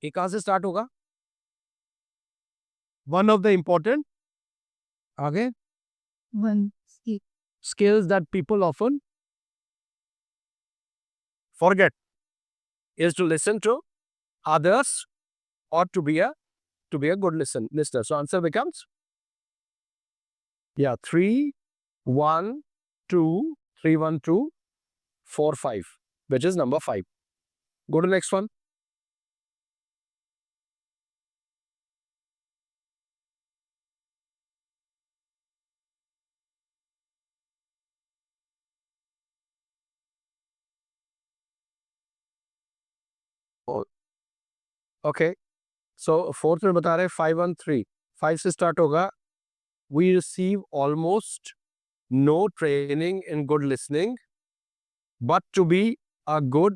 ये कहां से स्टार्ट होगा? वन ऑफ द इंपॉर्टेंट, आगे, One skill. skills that people often forget is to listen to others or to be a good listener. So answer becomes 3 1 2 3 1 2 4 5, which is number 5. Go to next one. Okay, so fourth में बता रहे 5 1 3. 5 से स्टार्ट होगा. We receive almost no training in good listening, but to be a good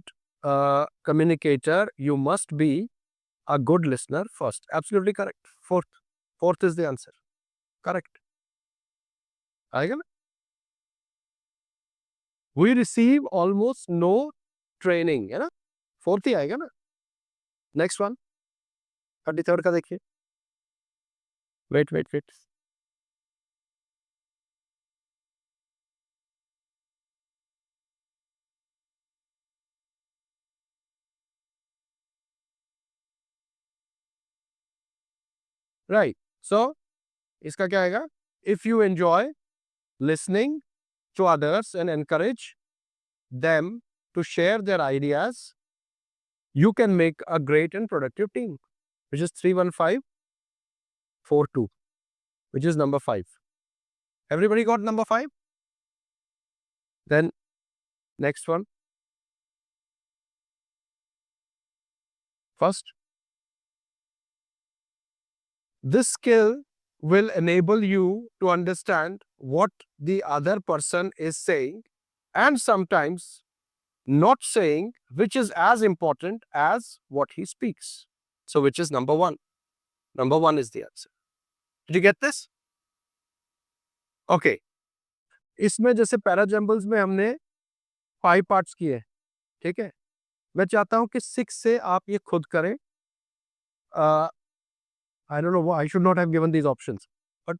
communicator, you must be a good listener first. Absolutely correct. Fourth is the answer. Correct. आएगा ना? We receive almost no training, है ना? फोर्थ ही आएगा ना? नेक्स्ट वन, 33rd का देखिए. वेट. राइट. सो इसका क्या आएगा? If you enjoy listening to others and encourage them to share their ideas, you can make a great and productive team, which is 31542, which is number 5. Everybody got number 5? Then next one. First, this skill will enable you to understand what the other person is saying and sometimes not saying, which is as important as what he speaks. So which is number one? Number one is the answer. Did you get this? Okay. इसमें जैसे पैराजम्बल्स में हमने 5 पार्ट्स किए, ठीक है? मैं चाहता हूं कि 6 से आप ये खुद करें. I don't know, I should not have given these options. But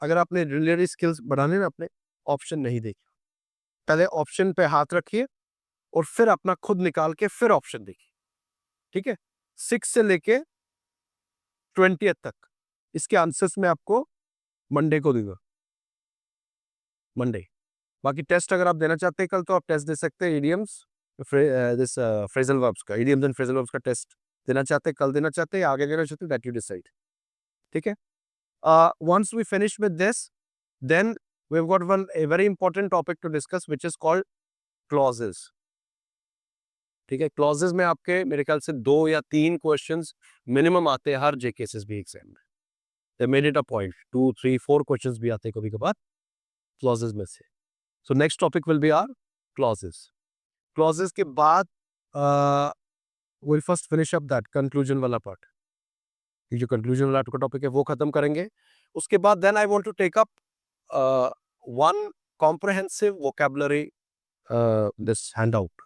अगर आपने रिलेटरी स्किल्स बढ़ाने में अपने ऑप्शन नहीं देखे, पहले ऑप्शन पे हाथ रखिए और फिर अपना खुद निकाल के फिर ऑप्शन देखिए. ठीक है? 6 से लेके 20th तक इसके आंसर्स में आपको मंडे को दूंगा. मंडे. बाकी टेस्ट अगर आप देना चाहते हैं कल तो आप टेस्ट दे सकते हैं. इडियम्स दिस फ्रेजल वर्ब्स का, इडियम्स एंड फ्रेजल वर्ब्स का टेस्ट देना चाहते हैं, कल देना चाहते हैं, आगे देना चाहते हैं, दैट यू डिसाइड. ठीक है? Once we finish with this, then we've got a very important topic to discuss, which is called clauses. ठीक है? clauses में आपके मेरे ख्याल से 2 या 3 क्वेश्चंस मिनिमम आते हैं हर JKSSB एग्जाम में. They made it a point. 2, 3, 4 questions भी आते हैं कभी कभार clauses में से. So next topic will be our clauses. Clauses के बाद we'll first finish up that conclusion वाला part. ये जो कंक्लूजन वाला टॉपिक है वो खत्म करेंगे. उसके बाद then I want to take up one comprehensive vocabulary this handout.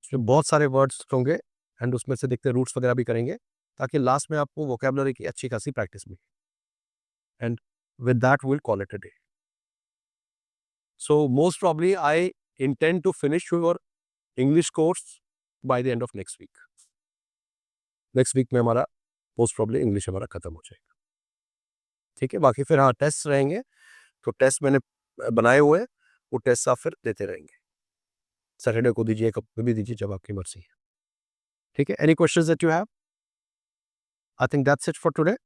उसमें बहुत सारे वर्ड्स होंगे एंड उसमें से देखते रूट्स वगैरह भी करेंगे ताकि लास्ट में आपको वोकैबुलरी की अच्छी खासी प्रैक्टिस मिले. And with that will call it a day. So most probably I intend to finish your English course by the end of next week. Next week में हमारा मोस्ट प्रॉब्ली इंग्लिश हमारा खत्म हो जाएगा. ठीक है? बाकी फिर हाँ टेस्ट रहेंगे, तो टेस्ट मैंने बनाए हुए हैं, वो टेस्ट आप फिर देते रहेंगे. सैटरडे को दीजिए, कब भी दीजिए, जब आपकी मर्जी है. ठीक है? Any questions that you have? I think that's it for today.